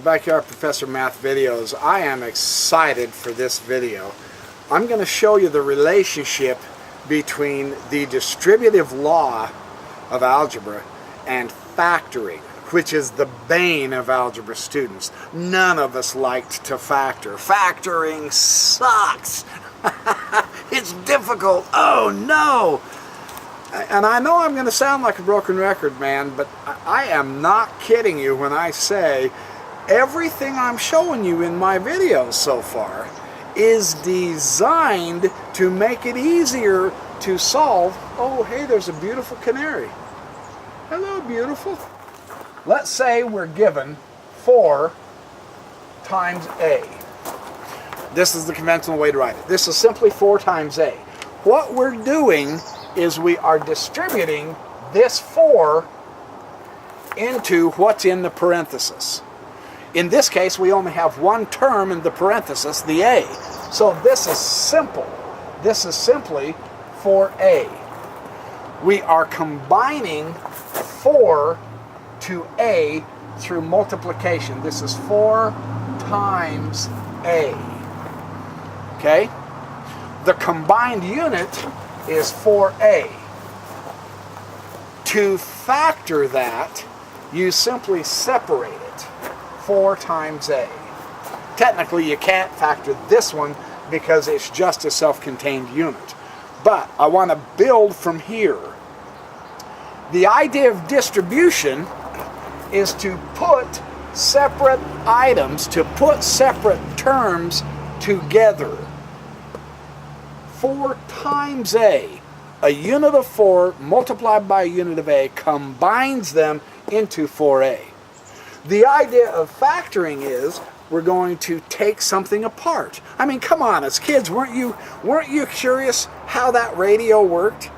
Backyard Professor Math videos. I am excited for this video. I'm going to show you the relationship between the distributive law of algebra and factoring, which is the bane of algebra students. None of us liked to factor. Factoring sucks. It's difficult. Oh no! And I know I'm going to sound like a broken record, man, but I am not kidding you when I say everything I'm showing you in my videos so far is designed to make it easier to solve. Oh, hey, there's a beautiful canary. Hello, beautiful. Let's say we're given 4 times a. This is the conventional way to write it. This is simply 4 times a. What we're doing is we are distributing this 4 into what's in the parenthesis. In this case, we only have one term in the parenthesis, the a. So this is simple. This is simply 4a. We are combining 4 to a through multiplication. This is 4 times a. Okay? The combined unit is 4a. To factor that, you simply separate it. 4 times a. Technically, you can't factor this one because it's just a self-contained unit. But I want to build from here. The idea of distribution is to put separate items, to put separate terms together. 4 times a unit of 4 multiplied by a unit of a combines them into 4a. The idea of factoring is we're going to take something apart. I mean, come on, as kids, weren't you curious how that radio worked?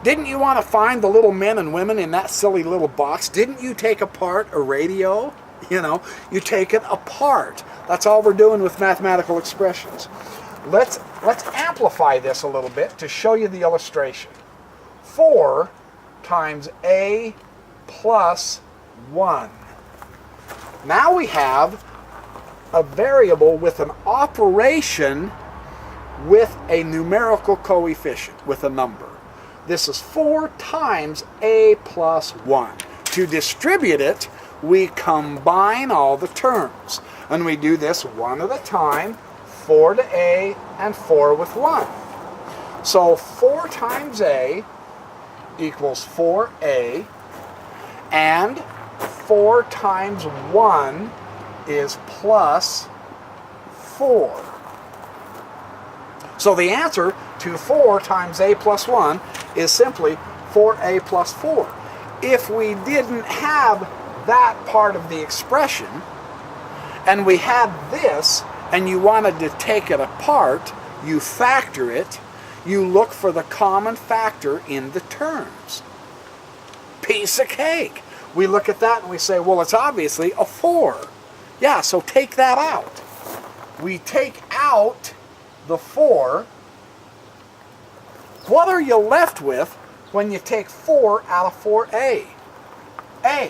Didn't you want to find the little men and women in that silly little box? Didn't you take apart a radio? You know, you take it apart. That's all we're doing with mathematical expressions. Let's amplify this a little bit to show you the illustration. 4 times a plus 1. Now we have a variable with an operation with a numerical coefficient, with a number. This is 4 times a plus 1. To distribute it, we combine all the terms. And we do this one at a time. 4 to a and 4 with 1. So 4 times a equals 4a, and 4 times 1 is plus 4. So the answer to 4 times a plus 1 is simply 4a plus 4. If we didn't have that part of the expression, and we had this, and you wanted to take it apart, you factor it, you look for the common factor in the terms. Piece of cake. We look at that and we say, well, it's obviously a 4. Yeah, so take that out. We take out the 4. What are you left with when you take 4 out of 4a? A.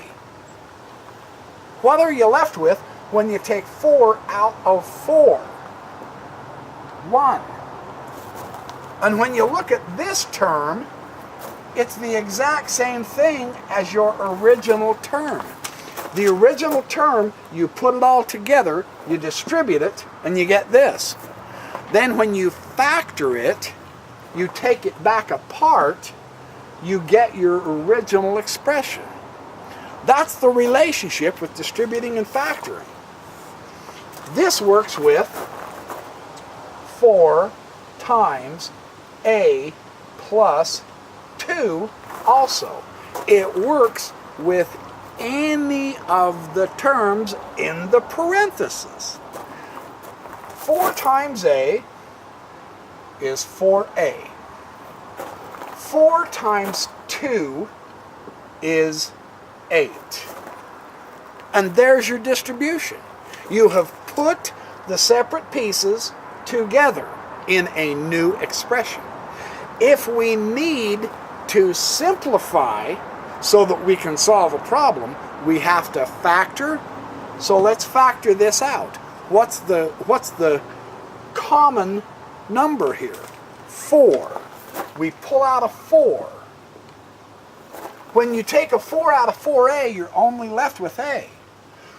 What are you left with when you take 4 out of 4? 1. And when you look at this term, it's the exact same thing as your original term. The original term, you put it all together, you distribute it, and you get this. Then when you factor it, you take it back apart, you get your original expression. That's the relationship with distributing and factoring. This works with 4 times a plus 2 also. It works with any of the terms in the parenthesis. 4 times a is 4a. 4 times 2 is 8. And there's your distribution. You have put the separate pieces together in a new expression. If we need to simplify so that we can solve a problem, we have to factor So let's factor this out. What's the common number here? 4. We pull out a 4. When you take a 4 out of 4a, you're only left with a.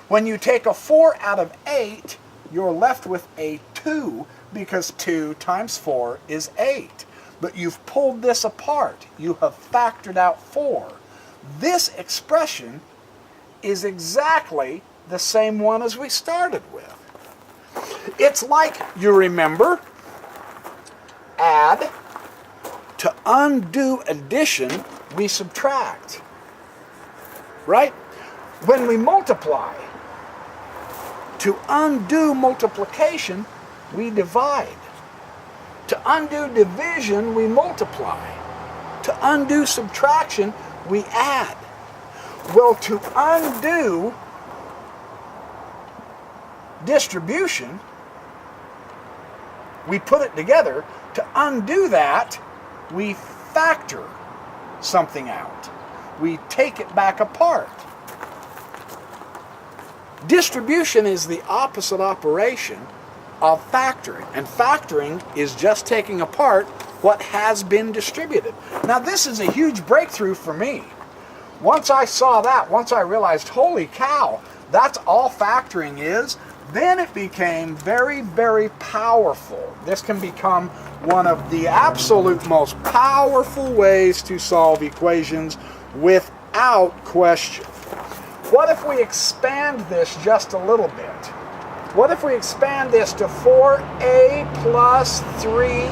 When you take a 4 out of 8, you're left with a 2, because 2 times 4 is 8. But you've pulled this apart. You have factored out 4. This expression is exactly the same one as we started with. It's like, you remember, add. To undo addition, we subtract. Right? When we multiply, to undo multiplication, we divide. To undo division, we multiply. To undo subtraction, we add. Well, to undo distribution, we put it together. To undo that, we factor something out. We take it back apart. Distribution is the opposite operation of factoring. And factoring is just taking apart what has been distributed. Now, this is a huge breakthrough for me. Once I saw that, once I realized, holy cow, that's all factoring is, then it became very, very powerful. This can become one of the absolute most powerful ways to solve equations without question. What if we expand this just a little bit? What if we expand this to 4a plus 3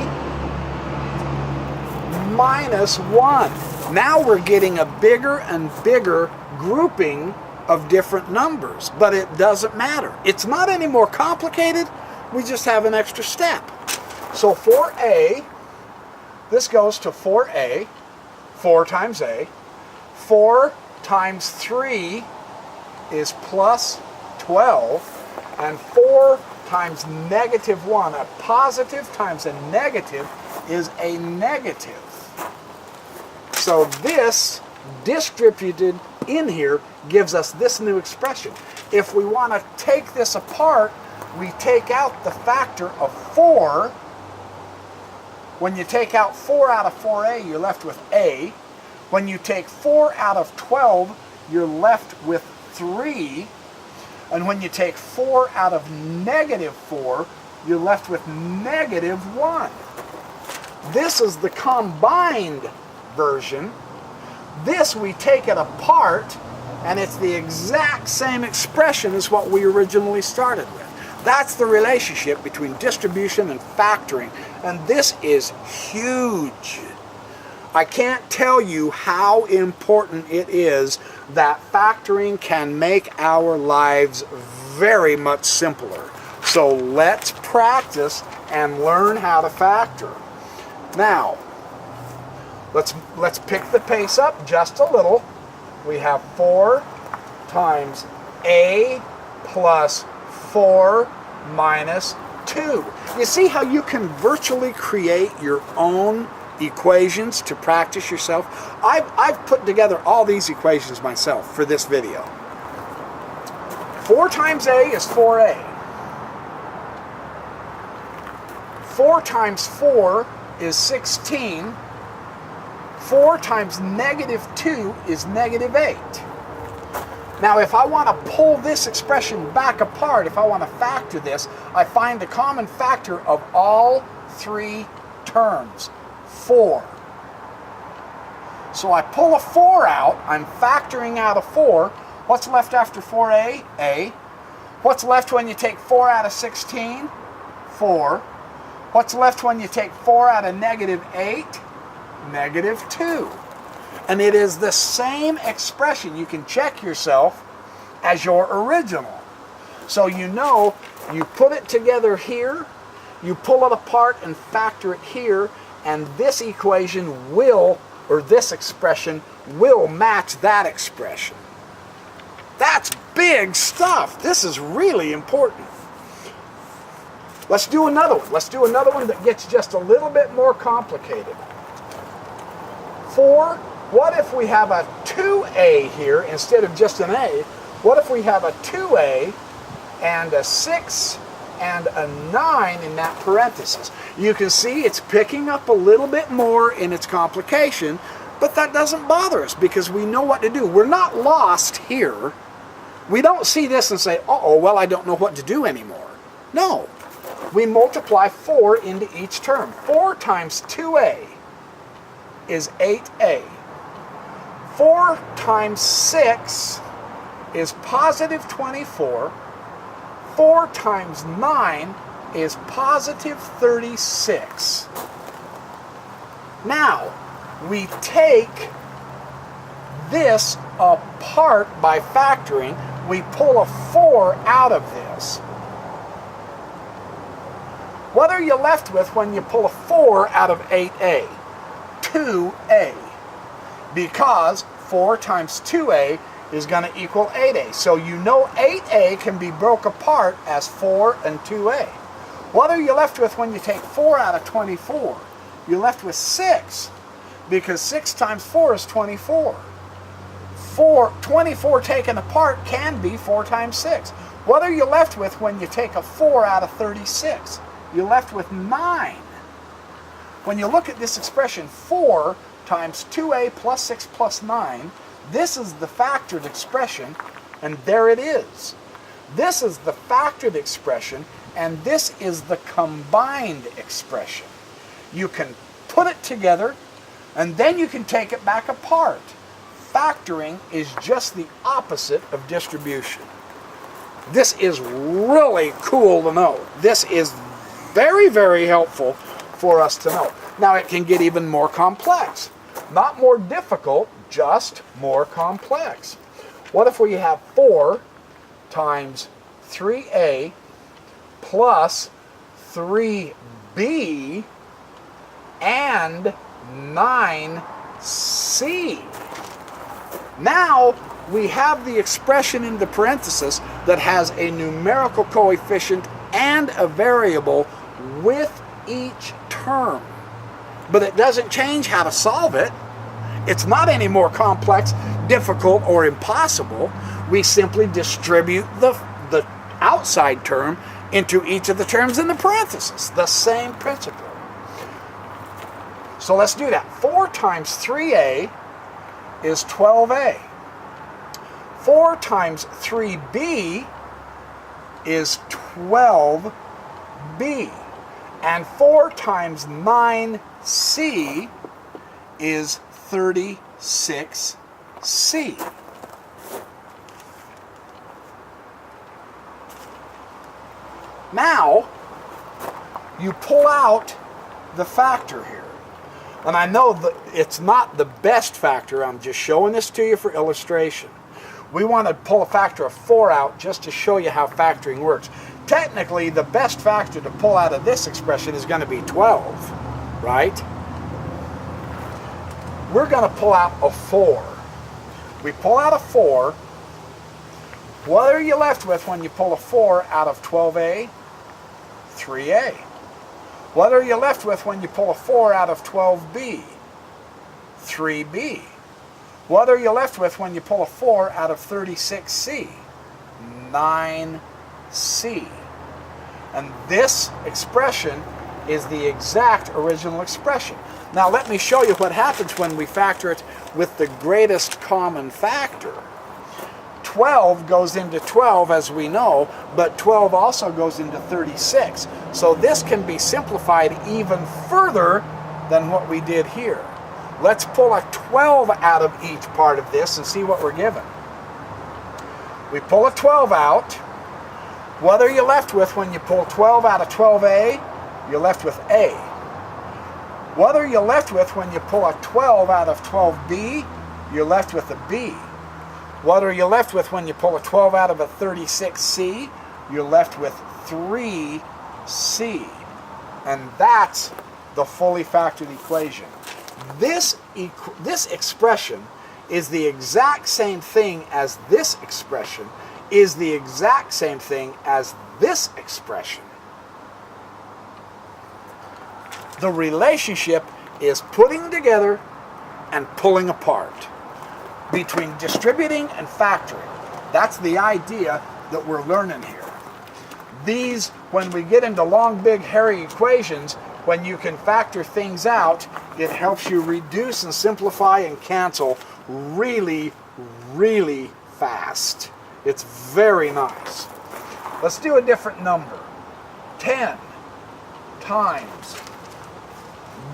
minus 1? Now we're getting a bigger and bigger grouping of different numbers, but it doesn't matter. It's not any more complicated. We just have an extra step. So 4a, this goes to 4a, 4 times a. 4 times 3 is plus 12, and 4 times negative 1, a positive times a negative is a negative. So this distributed in here gives us this new expression. If we want to take this apart, we take out the factor of 4. When you take out 4 out of 4a, you're left with a. When you take 4 out of 12, you're left with 3. And when you take 4 out of negative 4, you're left with negative 1. This is the combined version. This, we take it apart, and it's the exact same expression as what we originally started with. That's the relationship between distribution and factoring, and this is huge. I can't tell you how important it is that factoring can make our lives very much simpler. So let's practice and learn how to factor. Now, let's pick the pace up just a little. We have 4 times a plus 4 minus 2. You see how you can virtually create your own equations to practice yourself? I've put together all these equations myself for this video. 4 times a is 4a. 4 times 4 is 16. 4 times negative 2 is negative 8. Now, if I want to pull this expression back apart, if I want to factor this, I find the common factor of all 3 terms, 4. So I pull a 4 out, I'm factoring out a 4. What's left after 4a? A. What's left when you take 4 out of 16? 4. What's left when you take 4 out of negative 8? Negative 2. And it is the same expression. You can check yourself as your original. So you know, you put it together here, you pull it apart and factor it here, and this equation will, or this expression, will match that expression. That's big stuff. This is really important. Let's do another one. Let's do another one that gets just a little bit more complicated. 4, what if we have a 2a here instead of just an a? What if we have a 2a and a 6 and a 9 in that parenthesis. You can see it's picking up a little bit more in its complication, but that doesn't bother us because we know what to do. We're not lost here. We don't see this and say, uh-oh, well, I don't know what to do anymore. No. We multiply 4 into each term. 4 times 2a is 8a. 4 times 6 is positive 24. 4 times 9 is positive 36. Now, we take this apart by factoring. We pull a 4 out of this. What are you left with when you pull a 4 out of 8a? 2a. Because 4 times 2a is going to equal 8a. So you know 8a can be broke apart as 4 and 2a. What are you left with when you take 4 out of 24? You're left with 6. Because 6 times 4 is 24. 24 taken apart can be 4 times 6. What are you left with when you take a 4 out of 36? You're left with 9. When you look at this expression, 4 times 2a plus 6 plus 9, this is the factored expression, and there it is. This is the factored expression, and this is the combined expression. You can put it together, and then you can take it back apart. Factoring is just the opposite of distribution. This is really cool to know. This is very, very helpful for us to know. Now it can get even more complex. Not more difficult, just more complex. What if we have 4 times 3a plus 3b and 9c? Now we have the expression in the parenthesis that has a numerical coefficient and a variable with each term. But it doesn't change how to solve it. It's not any more complex, difficult, or impossible. We simply distribute the outside term into each of the terms in the parenthesis. The same principle. So let's do that. 4 times 3a is 12a. 4 times 3b is 12b. And 4 times 9c is 36c. Now, you pull out the factor here. And I know that it's not the best factor. I'm just showing this to you for illustration. We want to pull a factor of 4 out just to show you how factoring works. Technically, the best factor to pull out of this expression is going to be 12, right? We're going to pull out a 4. We pull out a 4. What are you left with when you pull a 4 out of 12a? 3a. What are you left with when you pull a 4 out of 12b? 3b. What are you left with when you pull a 4 out of 36c? 9c. And this expression is the exact original expression. Now let me show you what happens when we factor it with the greatest common factor. 12 goes into 12, as we know, but 12 also goes into 36. So this can be simplified even further than what we did here. Let's pull a 12 out of each part of this and see what we're given. We pull a 12 out. What are you left with when you pull 12 out of 12a? You're left with a. What are you left with when you pull a 12 out of 12b? You're left with a b. What are you left with when you pull a 12 out of a 36c? You're left with 3c. And that's the fully factored equation. This expression is the exact same thing as this expression, is the exact same thing as this expression. The relationship is putting together and pulling apart between distributing and factoring. That's the idea that we're learning here. These, when we get into long, big, hairy equations, when you can factor things out, it helps you reduce and simplify and cancel really, really fast. It's very nice. Let's do a different number. 10 times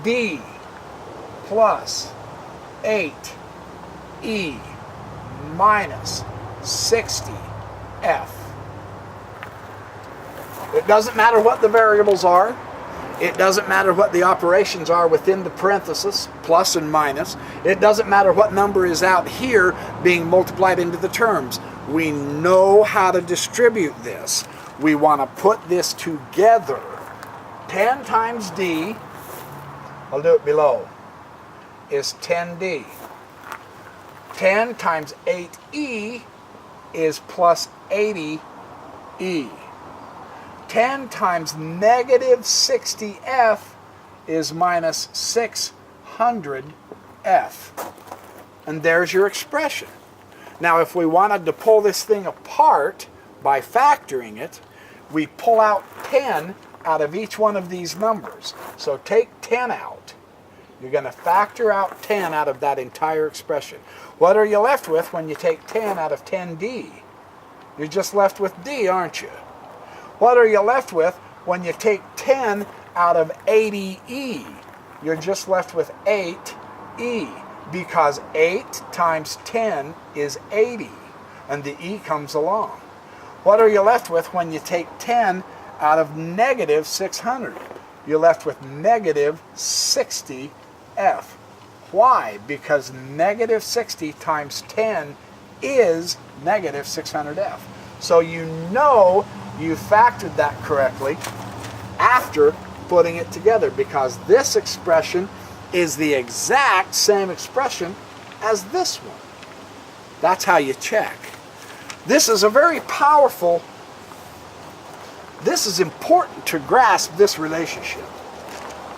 D plus 8E minus 60F. It doesn't matter what the variables are. It doesn't matter what the operations are within the parenthesis, plus and minus. It doesn't matter what number is out here being multiplied into the terms. We know how to distribute this. We want to put this together. 10 times D, I'll do it below, is 10D. 10 times 8E is plus 80E. 10 times negative 60F is minus 600F. And there's your expression. Now, if we wanted to pull this thing apart by factoring it, we pull out 10 out of each one of these numbers. So take 10 out. You're going to factor out 10 out of that entire expression. What are you left with when you take 10 out of 10D? You're just left with D, aren't you? What are you left with when you take 10 out of 80E? You're just left with 8E, because 8 times 10 is 80, and the E comes along. What are you left with when you take 10 out of negative 600? You're left with negative 60F. Why? Because negative 60 times 10 is negative 600F. So you know you factored that correctly after putting it together, because this expression is the exact same expression as this one. That's how you check. This is a very powerful, this is important to grasp this relationship.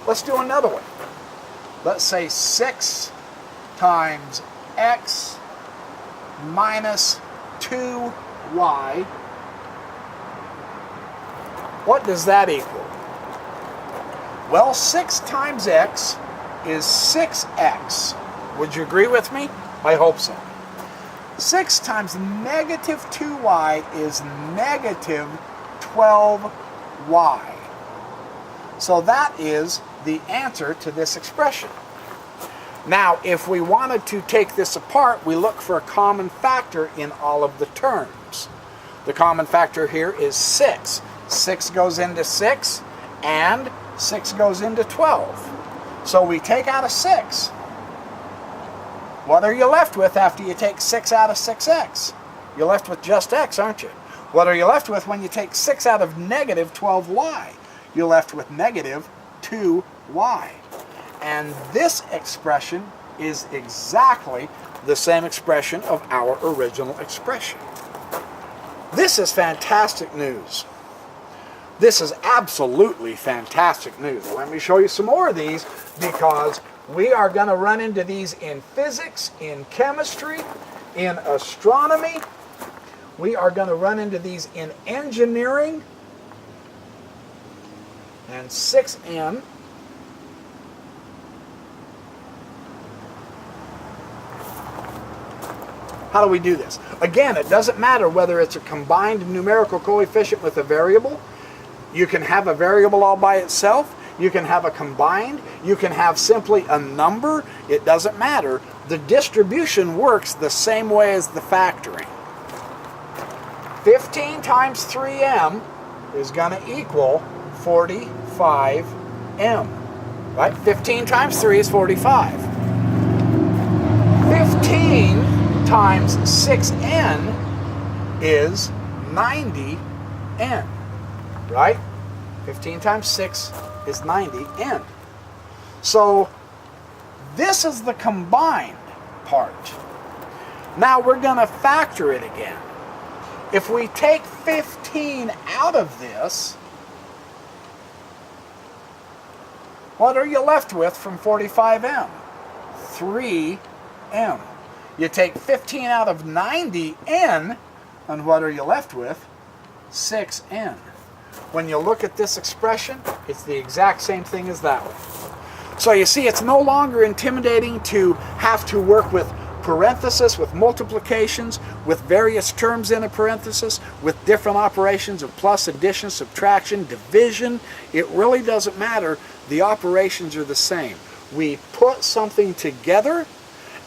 Let's do another one. Let's say 6 times x minus 2y. What does that equal? Well, 6 times x is 6x. Would you agree with me? I hope so. 6 times negative 2y is negative 12y. So that is the answer to this expression. Now, if we wanted to take this apart, we look for a common factor in all of the terms. The common factor here is 6. 6 goes into 6, and 6 goes into 12. So we take out a 6. What are you left with after you take 6 out of 6x? You're left with just x, aren't you? What are you left with when you take 6 out of negative 12y? You're left with negative 2y. And this expression is exactly the same expression of our original expression. This is fantastic news. This is absolutely fantastic news. Let me show you some more of these, because we are going to run into these in physics, in chemistry, in astronomy. We are going to run into these in engineering. And 6n. How do we do this? Again, it doesn't matter whether it's a combined numerical coefficient with a variable. You can have a variable all by itself. You can have a combined. You can have simply a number. It doesn't matter. The distribution works the same way as the factoring. 15 times 3m is going to equal 45m. Right? 15 times 3 is 45. 15 times 6n is 90n. Right? 15 times 6 is 90n. So this is the combined part. Now we're going to factor it again. If we take 15 out of this, what are you left with from 45m? 3m. You take 15 out of 90n, and what are you left with? 6n. when you look at this expression, it's the exact same thing as that one. So you see, it's no longer intimidating to have to work with parenthesis, with multiplications, with various terms in a parenthesis, with different operations of plus, addition, subtraction, division. It really doesn't matter. The operations are the same. We put something together,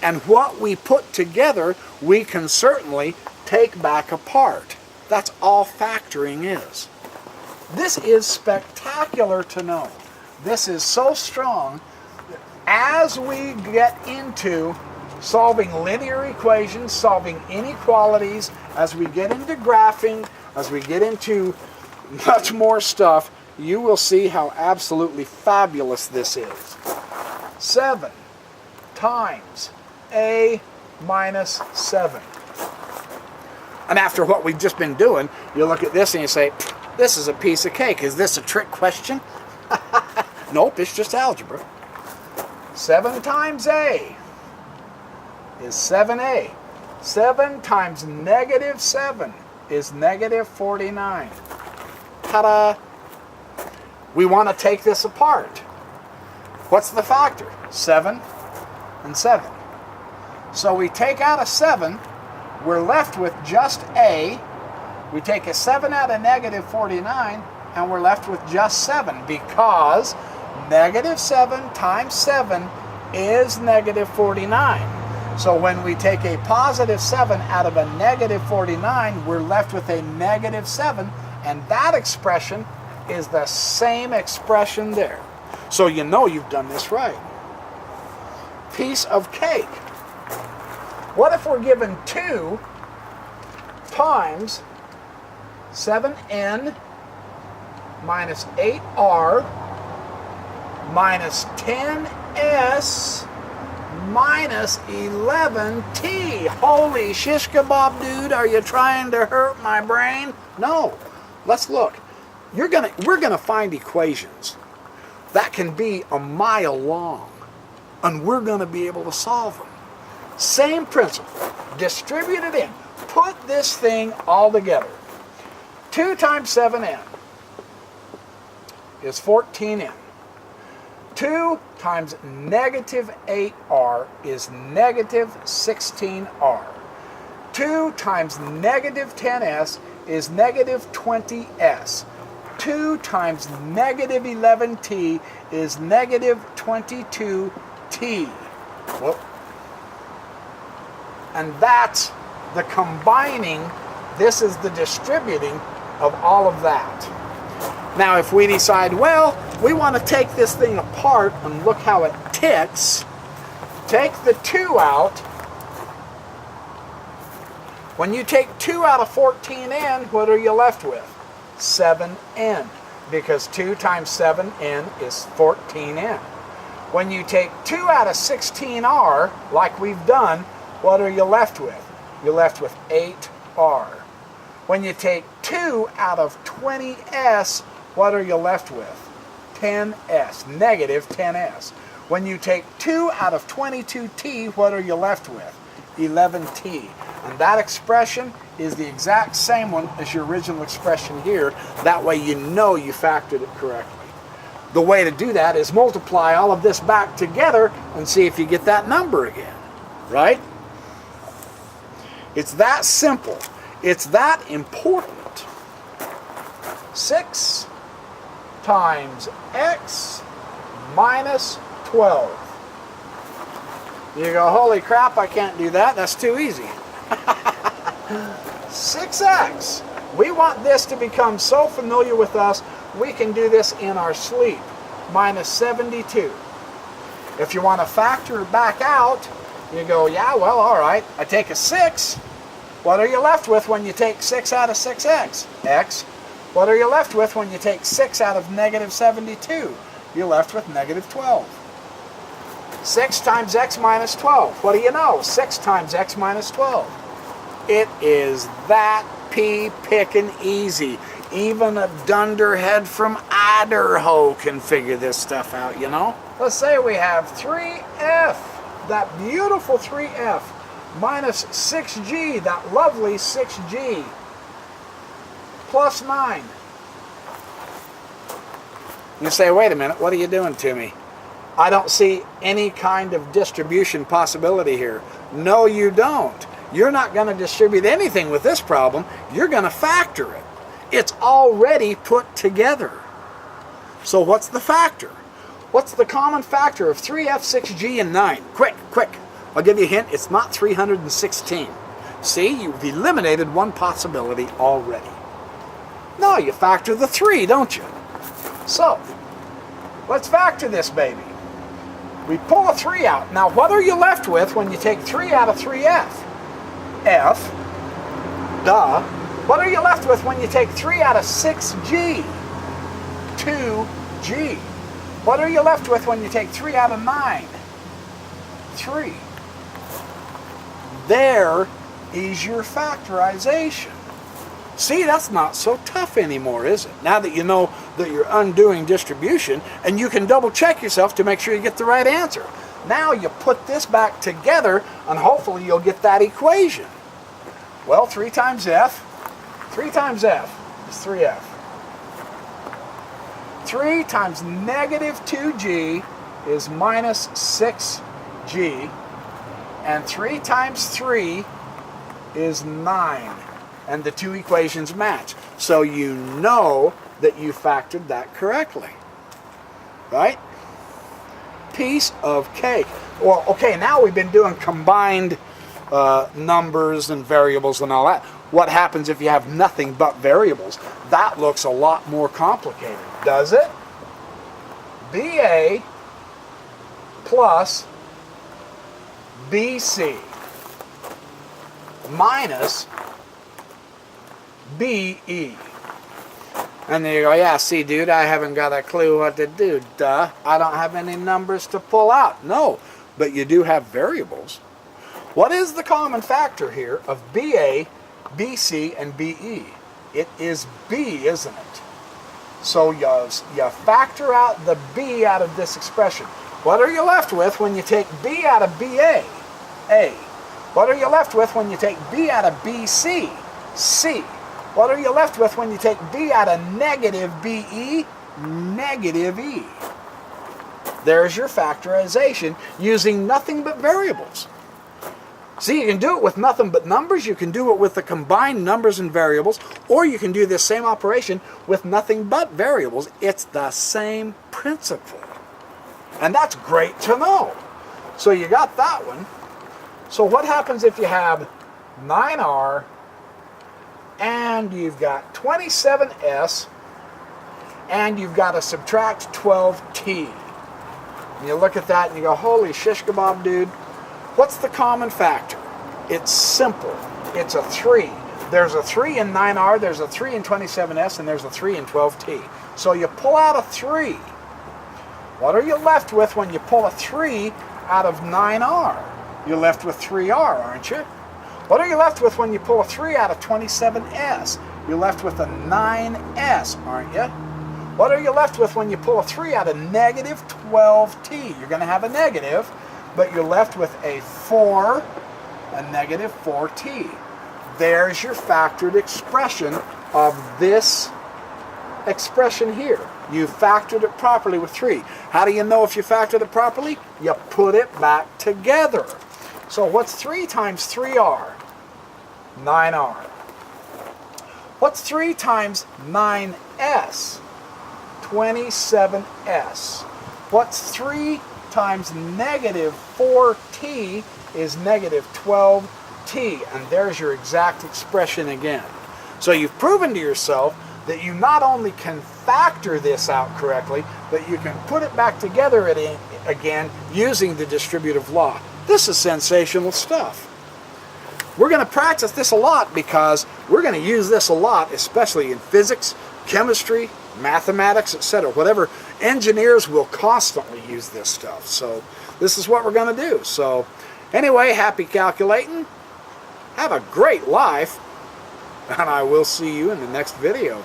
and what we put together, we can certainly take back apart. That's all factoring is. This is spectacular to know. This is so strong that as we get into solving linear equations, solving inequalities, as we get into graphing, as we get into much more stuff, you will see how absolutely fabulous this is. 7 times a minus 7. And after what we've just been doing, you look at this and you say, this is a piece of cake. Is this a trick question? Nope, it's just algebra. 7 times a is 7a. 7 times negative 7 is negative 49. Ta-da! We want to take this apart. What's the factor? 7 and 7. So we take out a 7, we're left with just a. We take a 7 out of negative 49, and we're left with just 7, because negative 7 times 7 is negative 49. So when we take a positive 7 out of a negative 49, we're left with a negative 7, and that expression is the same expression there. So you know you've done this right. Piece of cake. What if we're given 2 times 7n minus 8r minus 10s minus 11t. Holy shish kebab, dude, are you trying to hurt my brain? No. Let's look. We're gonna find equations that can be a mile long, and we're gonna be able to solve them. Same principle. Distribute it in. Put this thing all together. 2 times 7n is 14n. 2 times negative 8r is negative 16r. 2 times negative 10s is negative 20s. 2 times negative 11t is negative 22t. Whoop. And that's the combining. This is the distributing of all of that. Now if we decide, well, we want to take this thing apart and look how it ticks, take the 2 out. When you take 2 out of 14n, what are you left with? 7n, because 2 times 7n is 14n. When you take 2 out of 16r, like we've done, what are you left with? You're left with 8r. When you take 2 out of 20s, what are you left with? 10s, negative 10s. When you take 2 out of 22t, what are you left with? 11t. And that expression is the exact same one as your original expression here. That way you know you factored it correctly. The way to do that is multiply all of this back together and see if you get that number again, right? It's that simple. It's that important. 6 times x minus 12. You go, holy crap, I can't do that. That's too easy. 6x. We want this to become so familiar with us, we can do this in our sleep. Minus 72. If you want to factor it back out, you go, yeah, well, all right. I take a 6. What are you left with when you take 6 out of 6x? X. What are you left with when you take 6 out of negative 72? You're left with negative 12. 6 times x minus 12. What do you know? 6 times x minus 12. It is that pea-picking easy. Even a dunderhead from Idaho can figure this stuff out, you know? Let's say we have 3f, that beautiful 3f, minus 6g, that lovely 6g, plus 9. You say, wait a minute, what are you doing to me? I don't see any kind of distribution possibility here. No, you don't. You're not going to distribute anything with this problem. You're going to factor it. It's already put together. So what's the factor? What's the common factor of 3f, 6g, and 9? Quick, quick. I'll give you a hint. It's not 316. See, you've eliminated one possibility already. No, you factor the 3, don't you? So, let's factor this baby. We pull a 3 out. Now, what are you left with when you take 3 out of 3f? F. Duh. What are you left with when you take 3 out of 6g? 2g. What are you left with when you take 3 out of 9? 3. There is your factorization. See, that's not so tough anymore, is it? Now that you know that you're undoing distribution, and you can double check yourself to make sure you get the right answer. Now you put this back together, and hopefully you'll get that equation. Well, 3 times f is 3f. 3 times negative 2g is minus 6g, and 3 times 3 is 9. And the two equations match. So you know that you factored that correctly. Right? Piece of cake. Well, okay, now we've been doing combined numbers and variables and all that. What happens if you have nothing but variables? That looks a lot more complicated, does it? BA plus BC minus BE. And then you go, yeah, see, dude, I haven't got a clue what to do. Duh. I don't have any numbers to pull out. No, but you do have variables. What is the common factor here of BA, BC, and BE? It is B, isn't it? So you factor out the B out of this expression. What are you left with when you take B out of BA? A. What are you left with when you take B out of BC? C. What are you left with when you take B out of negative BE? Negative E. There's your factorization using nothing but variables. See, you can do it with nothing but numbers, you can do it with the combined numbers and variables, or you can do this same operation with nothing but variables. It's the same principle. And that's great to know. So you got that one. So what happens if you have 9r and you've got 27s and you've got to subtract 12t? And you look at that and you go, holy shish kebab, dude. What's the common factor? It's simple. It's a 3. There's a 3 in 9r, there's a 3 in 27s, and there's a 3 in 12t. So you pull out a 3. What are you left with when you pull a 3 out of 9r? You're left with 3r, aren't you? What are you left with when you pull a 3 out of 27s? You're left with a 9s, aren't you? What are you left with when you pull a 3 out of negative 12t? You're going to have a negative, but you're left with a 4, a negative 4t. There's your factored expression of this expression here. You factored it properly with 3. How do you know if you factored it properly? You put it back together. So what's 3 times 3r? 9r. What's 3 times 9s? 27s. What's 3 times negative 4t is negative 12t. And there's your exact expression again. So you've proven to yourself that you not only can factor this out correctly, but you can put it back together again using the distributive law. This is sensational stuff. We're going to practice this a lot because we're going to use this a lot, especially in physics, chemistry, mathematics, etc. Whatever, engineers will constantly use this stuff. So this is what we're going to do. So anyway, happy calculating. Have a great life. And I will see you in the next video.